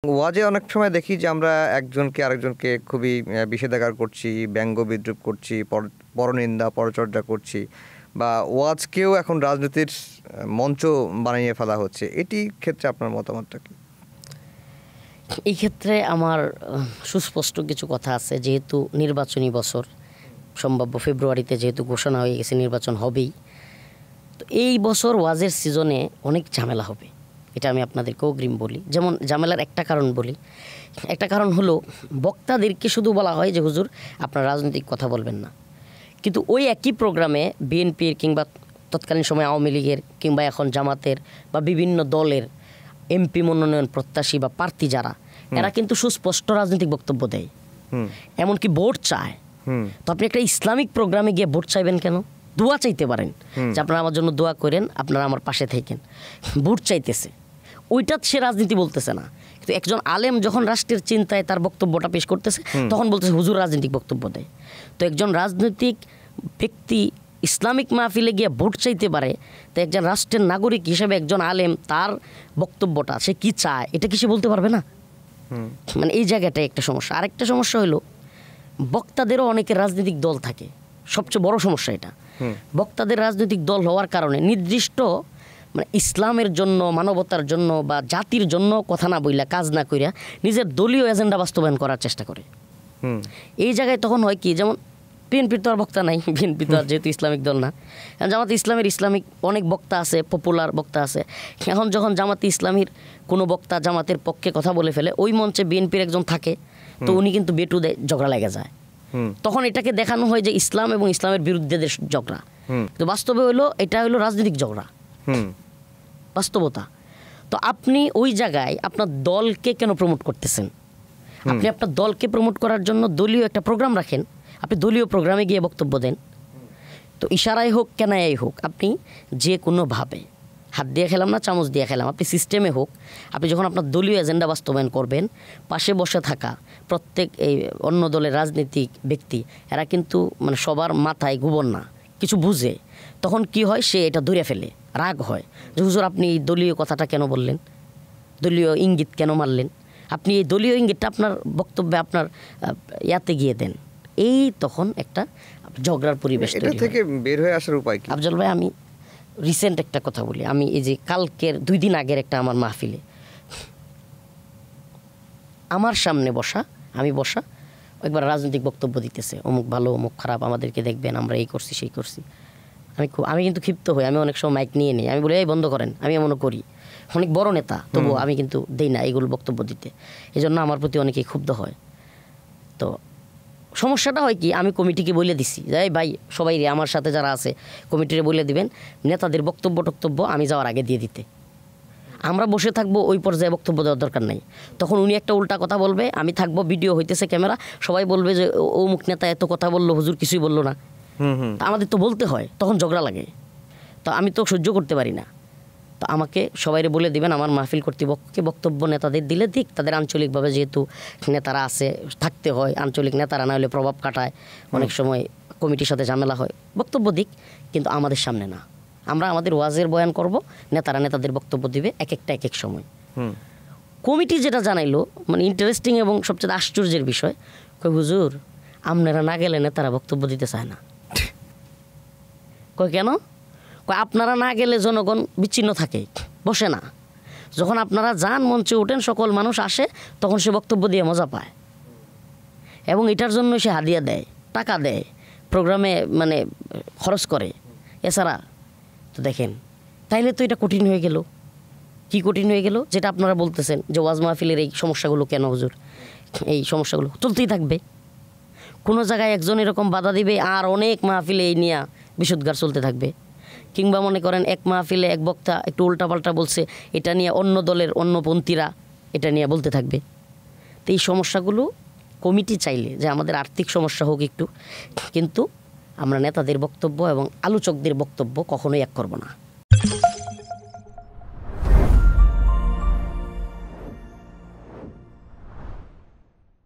ওয়াজে অনেক সময় দেখি যে আমরা একজনকে আরেকজনকে খুবই বিষেধাগার করছি, ব্যঙ্গ বিদ্রুপ করছি, পরনিন্দা পরচর্চা করছি, বা ওয়াজকেও এখন রাজনীতির মঞ্চ বানিয়ে ফেলা হচ্ছে। এটি ক্ষেত্রে আপনার মতামতটা কি? এই ক্ষেত্রে আমার সুস্পষ্ট কিছু কথা আছে। যেহেতু নির্বাচনী বছর, সম্ভাব্য ফেব্রুয়ারিতে যেহেতু ঘোষণা হয়ে গেছে নির্বাচন হবেই, তো এই বছর ওয়াজের সিজনে অনেক ঝামেলা হবে, এটা আমি আপনাদেরকে অগ্রিম বলি। যেমন ঝামেলার একটা কারণ বলি। একটা কারণ হলো, বক্তাদেরকে শুধু বলা হয় যে হুজুর আপনার রাজনৈতিক কথা বলবেন না, কিন্তু ওই একই প্রোগ্রামে বিএনপির কিংবা তৎকালীন সময় আওয়ামী লীগের কিংবা এখন জামাতের বা বিভিন্ন দলের এমপি মনোনয়ন প্রত্যাশী বা প্রার্থী যারা, এরা কিন্তু সুস্পষ্ট রাজনৈতিক বক্তব্য দেয়, এমনকি ভোট চায়। তো আপনি একটা ইসলামিক প্রোগ্রামে গিয়ে ভোট চাইবেন কেন? দোয়া চাইতে পারেন যে আপনারা আমার জন্য দোয়া করেন, আপনারা আমার পাশে থাকেন। ভোট চাইতেছে, ওইটা সে রাজনীতি বলতেছে না। কিন্তু একজন আলেম যখন রাষ্ট্রের চিন্তায় তার বক্তব্যটা পেশ করতেছে, তখন বলতেছে হুজুর রাজনৈতিক বক্তব্য দেয়। তো একজন রাজনৈতিক ব্যক্তি ইসলামিক মাহফিলে গিয়ে ভোট চাইতে পারে, তো একজন রাষ্ট্রের নাগরিক হিসেবে একজন আলেম তার বক্তব্যটা সে কি চায় এটা কি সে বলতে পারবে না? মানে এই জায়গাটাই একটা সমস্যা। আরেকটা সমস্যা হলো, বক্তাদেরও অনেকের রাজনৈতিক দল থাকে। সবচেয়ে বড় সমস্যা এটা। বক্তাদের রাজনৈতিক দল হওয়ার কারণে নির্দিষ্ট মানে ইসলামের জন্য, মানবতার জন্য বা জাতির জন্য কথা না বইলা, কাজ না কইরা নিজের দলীয় এজেন্ডা বাস্তবায়ন করার চেষ্টা করে। এই জায়গায় তখন হয় কি, যেমন বিএনপির তো আর বক্তা নাই, বিএনপি তো আর যেহেতু ইসলামিক দল না। জামাতে ইসলামিক অনেক বক্তা আছে, পপুলার বক্তা আছে। এখন যখন জামাতে ইসলামীর কোনো বক্তা জামাতের পক্ষে কথা বলে ফেলে, ওই মঞ্চে বিএনপির একজন থাকে, তো উনি কিন্তু বেটু দেয়, ঝগড়া লেগে যায়। তখন এটাকে দেখানো হয় যে ইসলাম এবং ইসলামের বিরুদ্ধে ঝগড়া, তো বাস্তবে হলো এটা হলো রাজনৈতিক ঝগড়া, বাস্তবতা। তো আপনি ওই জায়গায় আপনার দলকে কেন প্রমোট করতেছেন? আপনি আপনার দলকে প্রমোট করার জন্য দলীয় একটা প্রোগ্রাম রাখেন, আপনি দলীয় প্রোগ্রামে গিয়ে বক্তব্য দেন। তো ইশারায় হোক কেনাই হোক, আপনি যে কোনোভাবে, হাত দিয়ে খেলাম না চামচ দিয়ে খেলাম, আপনি সিস্টেমে হোক, আপনি যখন আপনার দলীয় এজেন্ডা বাস্তবায়ন করবেন, পাশে বসে থাকা প্রত্যেক এই অন্য দলের রাজনীতিক ব্যক্তি, এরা কিন্তু মানে সবার মাথায় গোবর না, কিছু বুঝে। তখন কি হয়, সে এটা ধরে ফেলে, রাগ হয় যে হুজুর আপনি এই দলীয় কথাটা কেন বললেন, দলীয় ইঙ্গিত কেন মারলেন, আপনি এই দলীয় ইঙ্গিতটা আপনার বক্তব্যে আপনার ইয়াতে গিয়ে দেন। এই তখন একটা ঝগড়ার পরিবেশ থেকে বের হয়ে আসার উপায় কি? আফজল ভাই, আমি রিসেন্ট একটা কথা বলি। আমি এই যে কালকের 2 দিন আগের একটা আমার মাহফিলে আমার সামনে আমি বসা একবার রাজনৈতিক বক্তব্য দিতেছে, অমুক ভালো অমুক খারাপ, আমাদেরকে দেখবেন, আমরা এই করছি সেই করছি। আমি কিন্তু ক্ষিপ্ত হই, আমি অনেক সময় মাইক নিয়ে নিই, আমি বলি এই বন্ধ করেন, আমি এমনও করি, অনেক বড় নেতা, তবুও আমি কিন্তু দেই না এইগুলো বক্তব্য দিতে। এই জন্য আমার প্রতি অনেকেই ক্ষুব্ধ হয়। তো সমস্যাটা হয় কি, আমি কমিটিকে বলে দিছি যে ভাই সবাই আমার সাথে যারা আছে কমিটিরে বলে দিবেন নেতাদের বক্তব্য আমি যাওয়ার আগে দিয়ে দিতে, আমরা বসে থাকবো, ওই পর্যায়ে বক্তব্য দেওয়ার দরকার নাই। তখন উনি একটা উল্টা কথা বলবে, আমি থাকবো, ভিডিও হইতেছে, ক্যামেরা, সবাই বলবে যে অমুক নেতা এত কথা বললো, হুজুর কিছুই বললো না। আমাদের তো বলতে হয়, তখন ঝগড়া লাগে, তো আমি তো সহ্য করতে পারি না। তো আমাকে সবাইরে বলে দিবেন, আমার মাহফিল কর্তৃপক্ষকে বক্তব্য নেতাদের দিলে দিক, তাদের আঞ্চলিকভাবে যেহেতু নেতারা আছে থাকতে হয়, আঞ্চলিক নেতারা না হলে প্রভাব কাটায়, অনেক সময় কমিটির সাথে ঝামেলা হয়, বক্তব্য দিক, কিন্তু আমাদের সামনে না। আমরা আমাদের ওয়াজের বয়ান করব, নেতারা নেতাদের বক্তব্য দিবে এক এক সময়। কমিটি যেটা জানাইলো মানে ইন্টারেস্টিং এবং সবচেয়ে আশ্চর্যের বিষয়, কই হুজুর আপনারা না গেলে নেতারা বক্তব্য দিতে চায় না। কই কেন? আপনারা না গেলে জনগণ বিচ্ছিন্ন থাকে, বসে না। যখন আপনারা যান, মঞ্চে ওঠেন, সকল মানুষ আসে, তখন সে বক্তব্য দিয়ে মজা পায়, এবং এটার জন্য সে হাদিয়া দেয়, টাকা দেয়, প্রোগ্রামে মানে খরচ করে। এছাড়া তো দেখেন, তাইলে তো এটা কঠিন হয়ে গেল। কি কঠিন হয়ে গেল? যেটা আপনারা বলতেছেন যে ওয়াজ মাহফিলের এই সমস্যাগুলো কেন হুজুর, এই সমস্যাগুলো চলতেই থাকবে। কোনো জায়গায় একজন এরকম বাধা দিবে, আর অনেক মাহফিলে এই নিয়ে বিশুদ্ধার চলতে থাকবে। কিংবা মনে করেন এক মাহফিলে এক বক্তা একটু উল্টাপাল্টা বলছে, এটা নিয়ে অন্য দলের অন্যপন্থীরা এটা নিয়ে বলতে থাকবে। তো এই সমস্যাগুলো কমিটি চাইলে যে আমাদের আর্থিক সমস্যা হোক একটু, কিন্তু আমরা নেতাদের বক্তব্য এবং আলোচকদের বক্তব্য কখনোই এক করব না।